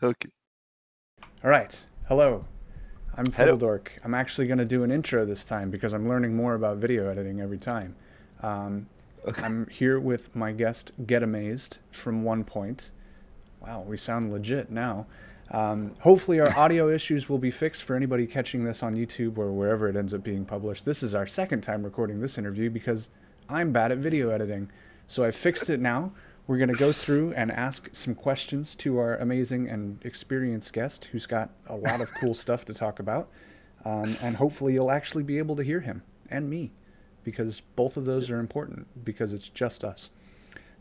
Okay. All right. Hello. I'm Hello. Thibbledork. I'm actually going to do an intro this time because I'm learning more about video editing every time. Um, Okay. I'm here with my guest, GetAmazed from One.PoinT. Wow, we sound legit now. Hopefully, our audio issues will be fixed for anybody catching this on YouTube or wherever it ends up being published. This is our second time recording this interview because I'm bad at video editing. So I fixed it now. We're going to go through and ask some questions to our amazing and experienced guest who's got a lot of cool stuff to talk about. And hopefully, you'll actually be able to hear him and me because both of those are important because it's just us.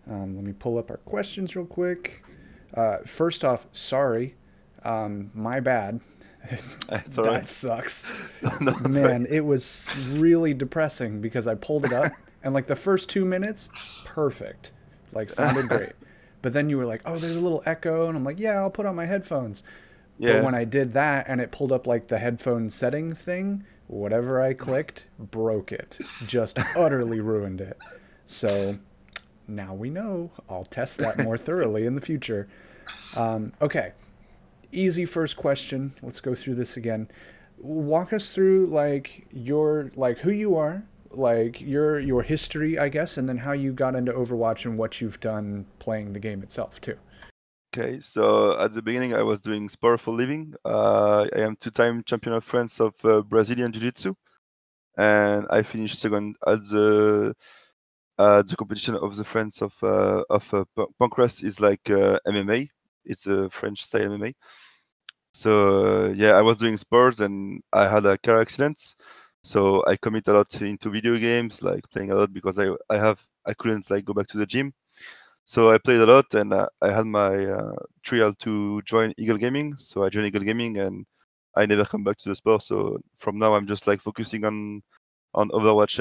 Let me pull up our questions real quick. First off, sorry. My bad. It's all That right. sucks. No, it's right. Man, it was really depressing because I pulled it up and like the first 2 minutes, perfect. Like sounded great. But then you were like, oh, there's a little echo. And I'm like, yeah, I'll put on my headphones. But Yeah. when I did that and it pulled up like the headphone setting thing, whatever I clicked, broke it. Just utterly ruined it. So now we know. I'll test that more thoroughly in the future. Okay, easy first question. Let's go through this again. Walk us through like your like who you are, like your history, I guess, and then how you got into Overwatch and what you've done playing the game itself too. Okay. So at the beginning, I was doing sport for living. I am two-time champion of France of Brazilian Jiu-Jitsu, and I finished second at the competition of the France of Pancras is like MMA. It's a French style MMA. So yeah, I was doing sports and I had a car accident. So I commit a lot into video games, like playing a lot because I couldn't like go back to the gym. So I played a lot and I had my trial to join Eagle Gaming. So I joined Eagle Gaming and I never come back to the sport. So from now I'm just like focusing on Overwatch.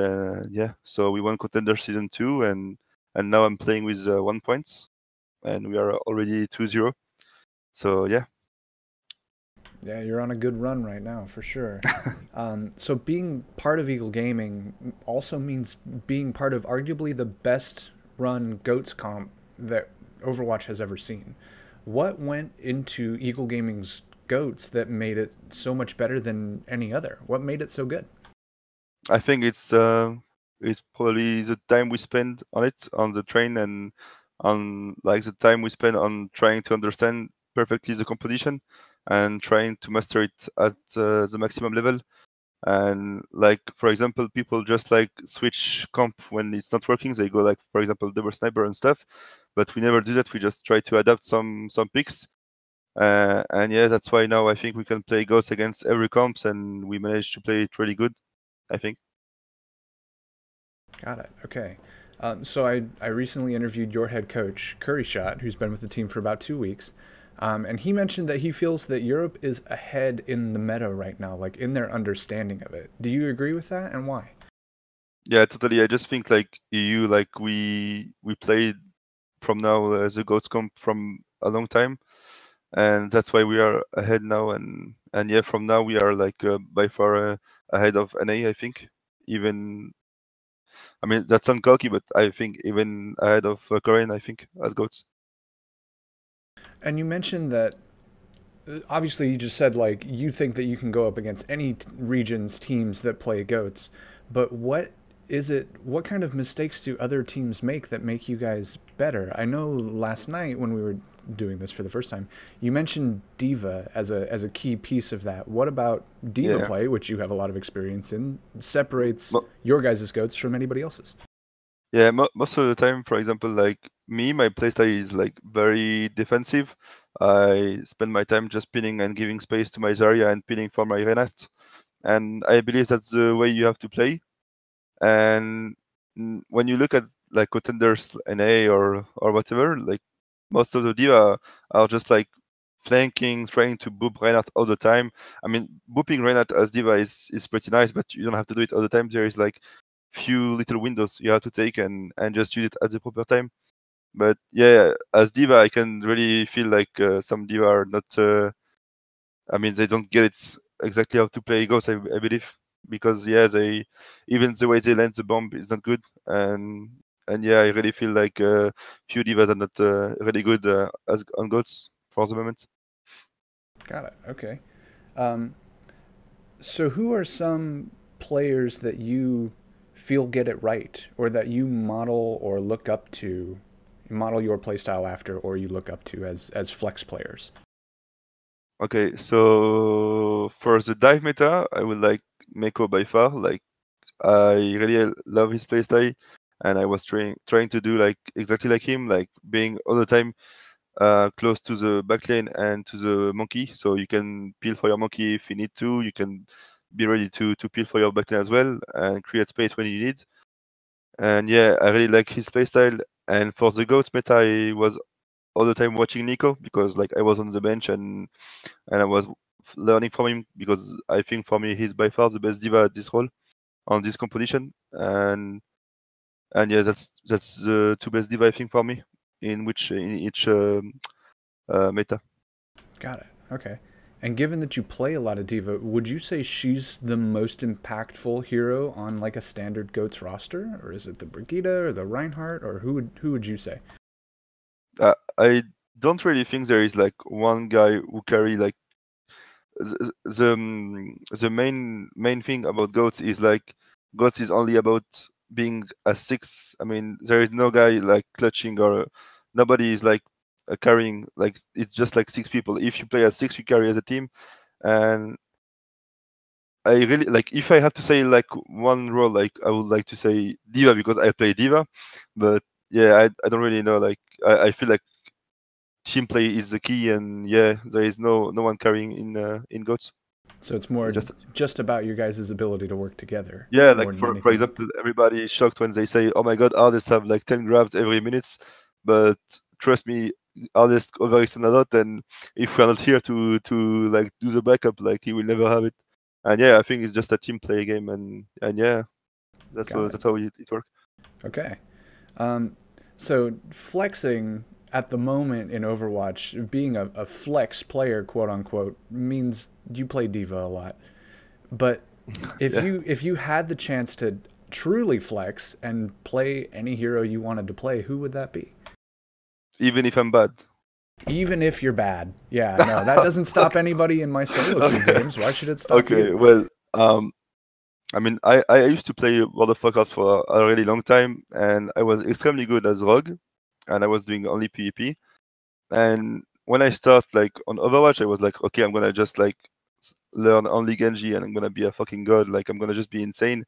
Yeah, so we won Contenders season 2 and now I'm playing with One.PoinT and we are already 2-0. So yeah. Yeah, you're on a good run right now for sure. So being part of Eagle Gaming also means being part of arguably the best run goats comp that Overwatch has ever seen. What went into Eagle Gaming's goats that made it so much better than any other? What made it so good? I think it's probably the time we spend on it on the train and on like the time we spend on trying to understand perfectly the composition and trying to master it at the maximum level. And like for example, people just like switch comp when it's not working. They go like for example double sniper and stuff, but we never do that. We just try to adapt some picks. And yeah, that's why now I think we can play Ghost against every comps, and we managed to play it really good, I think. Got it. Okay. So I recently interviewed your head coach, Curry Shot, who's been with the team for about 2 weeks. And he mentioned that he feels that Europe is ahead in the meta right now, like in their understanding of it. Do you agree with that and why? Yeah, totally. I just think like EU, like we played from now as a Goats comp from a long time, and that's why we are ahead now. And yeah, from now we are like by far ahead of NA. I think even I mean that sounds cocky, but I think even ahead of Korean. I think as Goats. And you mentioned that obviously you just said like you think that you can go up against any region's teams that play goats, but what is it? What kind of mistakes do other teams make that make you guys better? I know last night when we were doing this for the first time, you mentioned Diva as a key piece of that. What about Diva Yeah. play, which you have a lot of experience in, separates Mo- your guys' goats from anybody else's? Yeah, most of the time, for example, like me, my playstyle is like very defensive. I spend my time just pinning and giving space to my Zarya and pinning for my Renat. And I believe that's the way you have to play. And when you look at like Contenders NA or whatever, like most of the diva are just like flanking, trying to boop Reinhardt all the time. I mean, booping Reinhardt as diva is pretty nice, but you don't have to do it all the time. There is like few little windows you have to take and just use it at the proper time. But yeah, as diva, I can really feel like some diva are not. I mean, they don't get it exactly how to play Ghost. I believe because yeah, they even the way they land the bomb is not good, and yeah, I really feel like few divas are not really good as on Ghosts. for the moment. Got it. Okay. So who are some players that you feel get it right, or that you model or look up to, model your playstyle after, or you look up to as flex players? Okay, so for the dive meta, I would like Meko by far. Like I really love his playstyle, and I was trying to do like exactly like him, like being all the time close to the backlane and to the monkey, so you can peel for your monkey if you need to. You can be ready to peel for your backlane as well and create space when you need. And yeah, I really like his playstyle. And for the goat meta, I was all the time watching Nico because like I was on the bench and I was learning from him because I think for me he's by far the best diva at this role on this composition. And yeah, that's the two best diva I think for me in each meta. Got it. Okay. And given that you play a lot of diva, would you say she's the most impactful hero on like a standard goats roster, or is it the Brigitte or the Reinhardt, or who would you say? I don't really think there is like one guy who carry like the main thing about goats is like goats is only about being a six. I mean, there is no guy like clutching or nobody is like carrying. Like it's just like six people. If you play as six, you carry as a team. And I really like if I have to say like one role, like I would like to say diva because I play diva. But yeah, I don't really know. Like I feel like team play is the key, and yeah, there is no one carrying in goats. So it's more just about your guys' ability to work together. Yeah, more like than for anything. example, everybody is shocked when they say, "Oh my God, artists have like 10 grabs every minute," but trust me, artists overextend a lot, and if we're not here to like do the backup, like he will never have it. And yeah, I think it's just a team play game, and yeah, that's how it works. Okay. So flexing at the moment in Overwatch, being a flex player, quote unquote, means you play diva a lot. But if you had the chance to truly flex and play any hero you wanted to play, who would that be? Even if I'm bad. Even if you're bad. Yeah, no, that doesn't stop anybody in my solo queue games. Why should it stop you? Okay, well, I mean, I used to play World of Warcraft for a really long time, and I was extremely good as Rogue, and I was doing only PvP. And when I start like on Overwatch, I was like, okay, I'm gonna just like learn only Genji, and I'm gonna be a fucking god. Like I'm gonna just be insane.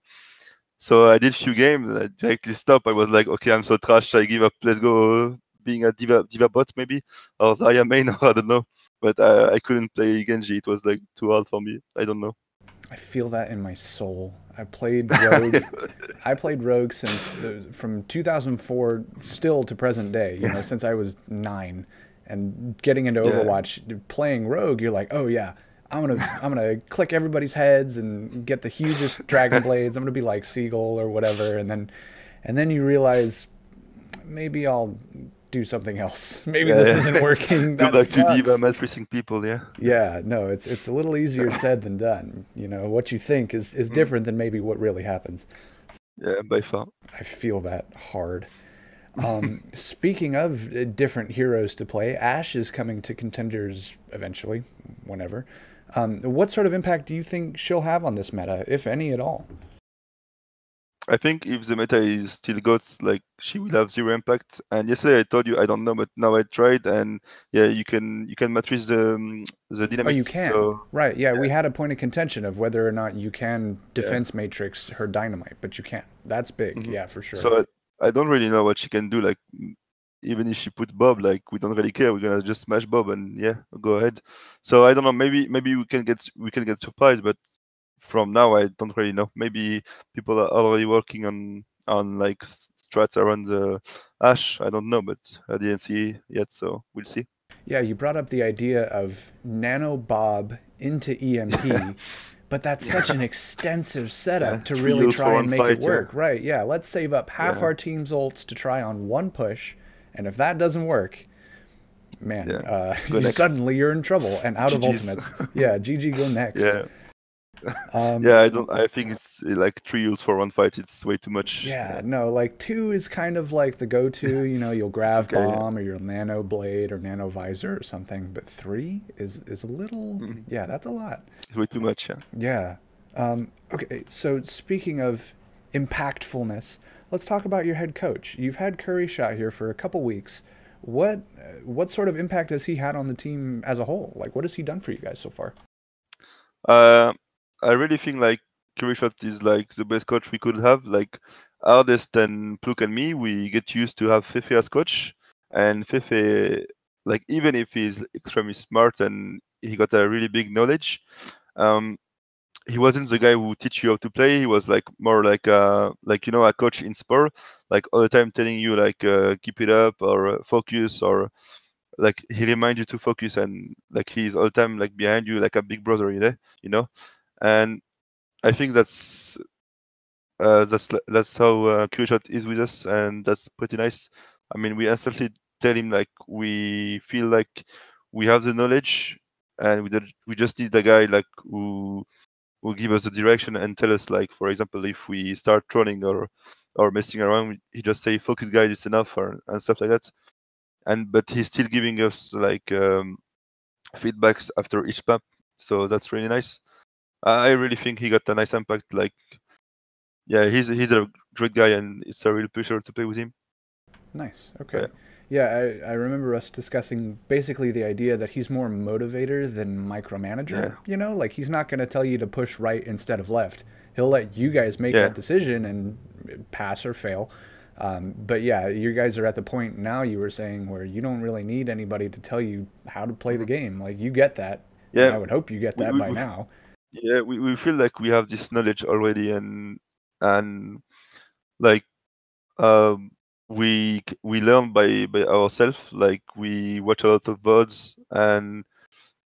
So I did few games, and I directly stopped. I was like, okay, I'm so trash. I give up. Let's go being a diva bot maybe, or Zarya main, or I don't know. But I couldn't play Genji. It was like too hard for me. I don't know. I feel that in my soul. I played Rogue. I played Rogue from 2004 still to present day. You know, since I was 9, and getting into Overwatch, playing Rogue, you're like, oh yeah, I'm gonna click everybody's heads and get the hugest dragon blades. I'm gonna be like Seagull or whatever, and then you realize maybe I'll do something else. Maybe this isn't working. Go back to diva malfreezing people. Yeah, no, it's a little easier said than done. You know, what you think is different than maybe what really happens. Yeah, by far. I feel that hard. Speaking of different heroes to play, Ashe is coming to Contenders eventually, whenever. What sort of impact do you think she'll have on this meta, if any at all? I think if the meta is still goats, like she will have zero impact. And yesterday I told you I don't know, but now I tried, and yeah, you can matrix the dynamics. Oh, you can. So, right? Yeah, we had a point of contention of whether or not you can defense matrix her dynamite, but you can. That's big. Yeah, for sure. So I don't really know what she can do. Like even if she put Bob, like we don't really care. We're gonna just smash Bob and yeah, go ahead. So I don't know. Maybe we can get surprised, but from now I don't really know. Maybe people are already working on like strats around the Ashe. I don't know, but I didn't see yet, so we'll see. Yeah, you brought up the idea of nano Bob into EMP, but that's such an extensive setup to really try and make it work. Right, yeah, let's save up half our team's ults to try on one push, and if that doesn't work, man, suddenly you're in trouble and out of ultimates. Yeah, GG, go next. Yeah. Yeah, I don't. I think it's like 3 use for one fight. It's way too much. Yeah, no, like two is kind of like the go-to. You know, you'll It's grab okay. Yeah. bomb or your nano blade or nano visor or something. But three is a little. Mhm. Yeah, that's a lot. It's way too much. Yeah. Yeah. Okay, so speaking of impactfulness, let's talk about your head coach. You've had Curry shot here for a couple weeks. What sort of impact has he had on the team as a whole? Like, what has he done for you guys so far? Uh, I really think like Kirishot is like the best coach we could have. Like Hardest and Pluk and me, we get used to have Fefe as coach, and Fefe, like even if he's extremely smart and he got a really big knowledge, um, he wasn't the guy who teach you how to play. He was like more like a coach in sport, like all the time telling you like keep it up or focus or like he reminds you to focus and like he's all the time like behind you like a big brother, you know. And I think that's how Killshot is with us, and that's pretty nice. I mean, we instantly tell him like we feel like we have the knowledge, and we just need a guy like who will give us the direction and tell us like, for example, if we start trolling or messing around, he just say focus guys, it's enough, or and stuff like that. And but he's still giving us like feedbacks after each map, so that's really nice. I really think he got a nice impact. Like, yeah, he's a great guy, and it's a real pleasure to play with him. Nice. So, Okay. Yeah, I remember us discussing basically the idea that he's more motivator than micromanager. yeah, You know, like he's not going to tell you to push right instead of left. He'll let you guys make yeah, that decision and pass or fail. But yeah, you guys are at the point now you were saying where you don't really need anybody to tell you how to play the mhm. game. Like you get that, and I Yeah. would hope you get We, that we, by we now. yeah we feel like we have this knowledge already, and like um we learn by ourselves. Like we watch a lot of VODs, and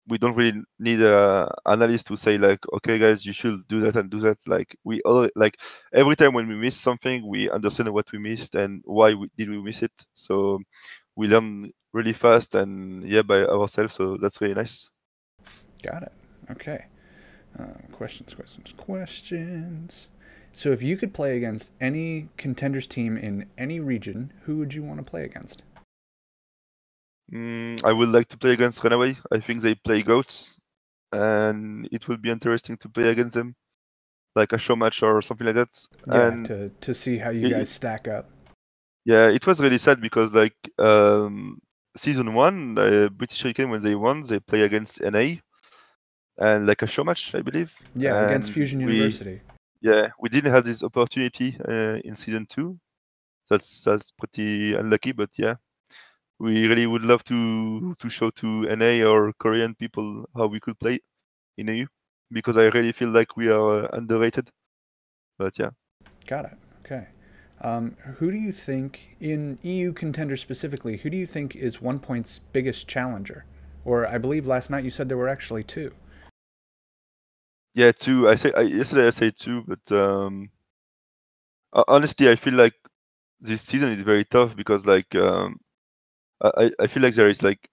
we don't really need a analyst to say like, okay guys, you should do that and do that. Like we all like every time when we miss something, we understand what we missed and why did we miss it. So we learn really fast and yeah by ourselves. So that's really nice. Got it. Okay. Questions. So, if you could play against any contenders team in any region, who would you want to play against? I would like to play against Runaway. I think they play goats, and it will be interesting to play against them, like a show match or something like that. Yeah, And to see how you it, guys stack up. yeah, it was really sad because like season one, British Hurricane when they won, they play against NA and like a show match, I believe. Yeah, against And Fusion University. we didn't have this opportunity in season two. That's pretty unlucky, but yeah, we really would love to show to NA or Korean people how we could play in EU because I really feel like we are underrated. But yeah. Got it. Okay. Who do you think, in EU contender specifically, who do you think is One.PoinT's biggest challenger? Or I believe last night you said there were actually two. Yeah, two. Yesterday I said two, but honestly, I feel like this season is very tough because like I feel like there is like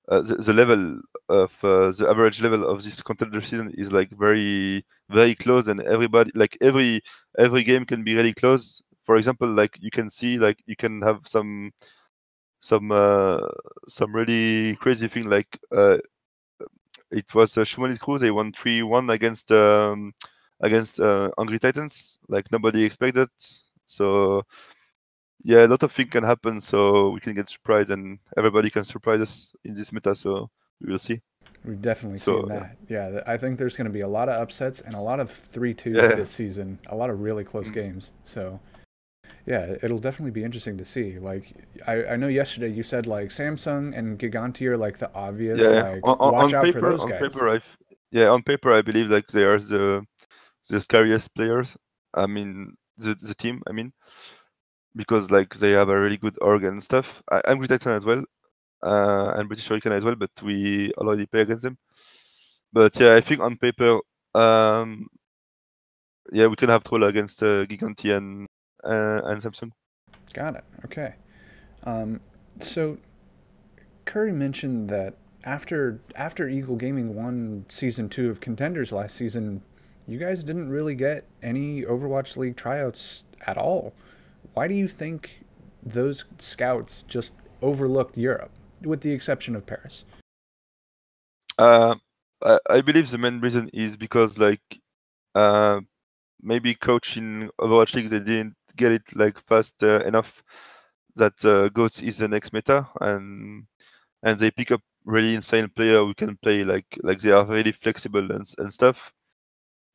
the level of the average level of this contender season is like very close, and everybody like every game can be really close. For example, like you can see like you can have some uh, some really crazy thing like it was Schumann Crew. They won 3-1 against Angry Titans. Like nobody expected. So yeah, a lot of things can happen. So we can get surprised, and everybody can surprise us in this meta. So we will see. We've definitely So seen that. Yeah, I think there's going to be a lot of upsets and a lot of 3-2s yeah, this season. A lot of really close mm, games. So yeah, it'll definitely be interesting to see. Like I know yesterday you said like Samsung and Giganti are like the obvious yeah. like watch out for those guys. On paper, I believe like they are the scariest players. I mean, the team. I mean, because like they have a really good org and stuff. I'm with Titan as well, and British Hurricane as well, but we already play against them. But yeah, I think on paper, um, yeah, we can have trouble against Giganti and Samsung. Got it. Okay. Um, so Curry mentioned that after Eagle Gaming won season 2 of Contenders last season, you guys didn't really get any Overwatch League tryouts at all. Why do you think those scouts just overlooked Europe, with the exception of Paris? Uh, I believe the main reason is because like uh, maybe coach in Overwatch League they didn't get it like fast enough that goats is the next meta, and they pick up really insane player who can play like they are really flexible and stuff.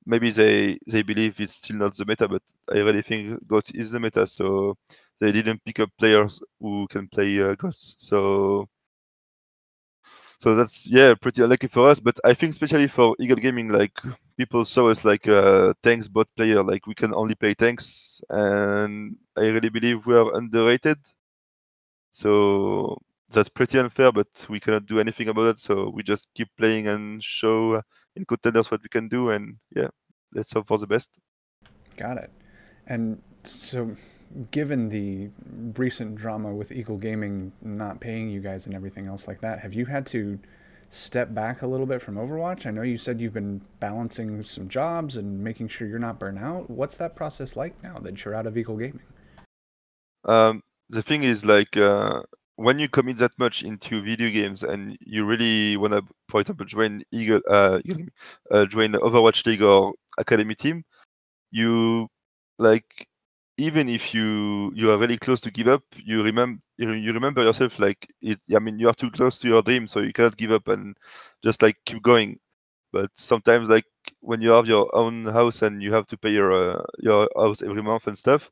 Maybe they believe it's still not the meta, but I really think goats is the meta, so they didn't pick up players who can play goats. So that's pretty unlucky for us. But I think especially for Eagle Gaming, like people saw us like a tanks bot player, like we can only play tanks, and I really believe we are underrated. So that's pretty unfair, but we cannot do anything about it. So we just keep playing and show in Contenders what we can do, and yeah, let's hope for the best. Got it. And so, given the recent drama with Eagle Gaming not paying you guys and everything else like that, have you had to step back a little bit from Overwatch? I know you said you've been balancing some jobs and making sure you're not burnt out. What's that process like now that you're out of Eagle Gaming? The thing is like when you commit that much into video games and you really wanna, for example, join join the Overwatch League or Academy team, you like even if you are really close to give up, you remember yourself like it. I mean, you are too close to your dream, so you cannot give up and just like keep going. But sometimes, like when you have your own house and you have to pay your house every month and stuff,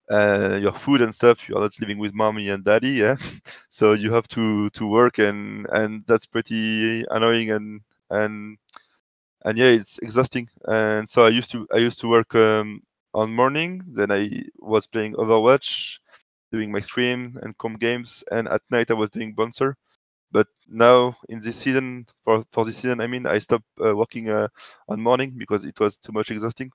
your food and stuff, you are not living with mommy and daddy, yeah. So you have to work, and that's pretty annoying and yeah, it's exhausting. And so I used to work on morning, then I was playing Overwatch, doing my stream and com games, and at night I was doing bouncer. But now in this season, for this season, I mean, I stopped working on morning because it was too much exhausting.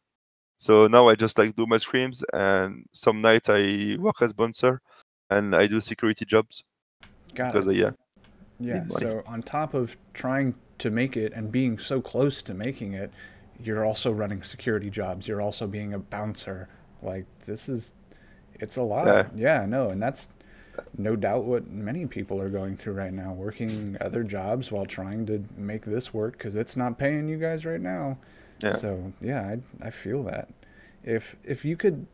So now I just like do my streams, and some nights I work as bouncer, and I do security jobs Got because it. I Yeah, need money. so on top of trying to make it and being so close to making it, you're also running security jobs. You're also being a bouncer. Like, it's a lot. Yeah, Yeah, no, and that's no doubt what many people are going through right now, working other jobs while trying to make this work because it's not paying you guys right now. yeah. So, yeah, I feel that. If you could,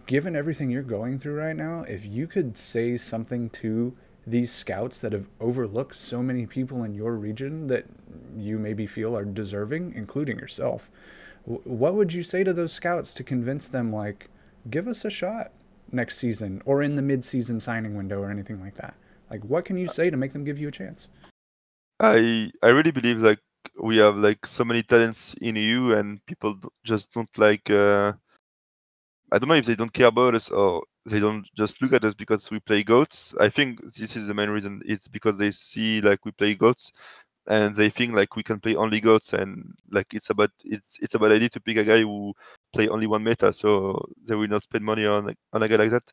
given everything you're going through right now, if you could say something to these scouts that have overlooked so many people in your region that you maybe feel are deserving, including yourself, what would you say to those scouts to convince them, like, give us a shot next season or in the mid-season signing window or anything like that? Like, what can you say to make them give you a chance? I really believe like we have like so many talents in EU, and people just don't like. I don't know if they don't care about us or they don't just look at us because we play goats. I think this is the main reason. It's because they see like we play goats, and they think like we can play only goats, and like it's a bad idea to pick a guy who play only one meta, so they will not spend money on a guy like that.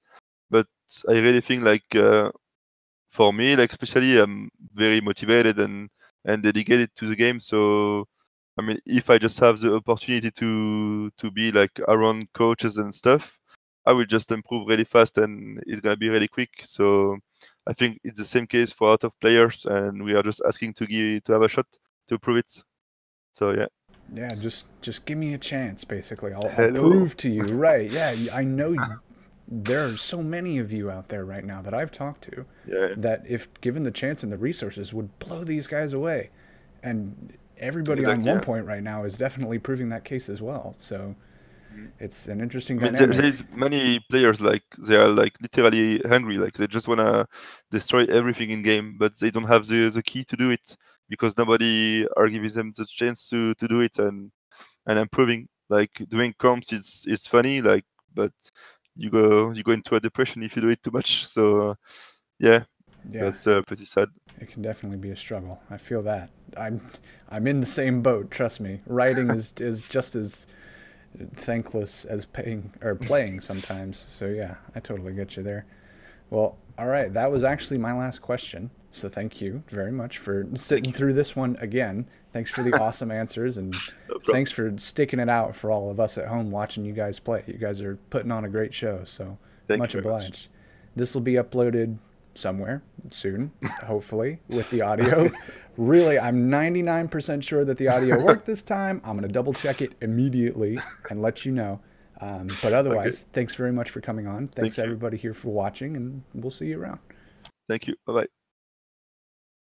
But I really think like for me, like especially, I'm very motivated and dedicated to the game. So I mean, if I just have the opportunity to be like around coaches and stuff, I will just improve really fast, and it's gonna be really quick. So I think it's the same case for a lot of players, and we are just asking to have a shot to prove it. So yeah. Yeah, just give me a chance, basically. I'll Hello. prove to you, right? Yeah, I know there are so many of you out there right now that I've talked to Yeah. that if given the chance and the resources would blow these guys away. And everybody on Exactly. one Yeah. point right now is definitely proving that case as well. So Mhm. it's an interesting I mean, there's dynamic. many players like they are like literally hungry, like they just wanna destroy everything in game, but they don't have the key to do it because nobody are giving them the chance to do it and improving. Like doing comps, it's funny, like but you go into a depression if you do it too much. So yeah, Yeah, that's pretty sad. it can definitely be a struggle. I feel that. I'm I'm in the same boat, trust me. Writing is just as thankless as paying or playing sometimes. So yeah, I totally get you there. Well, All right, that was actually my last question. So thank you very much for sitting through this one again. Thanks for the awesome answers, and No problem. thanks for sticking it out for all of us at home watching you guys play. You guys are putting on a great show, so Thank you much very much. obliged. This will be uploaded somewhere soon, hopefully, with the audio. Really, I'm 99% sure that the audio worked this time. I'm going to double check it immediately and let you know. But Okay. otherwise, thanks very much for coming on. Thanks Thank you. everybody here for watching, and we'll see you around. Thank you. Bye bye.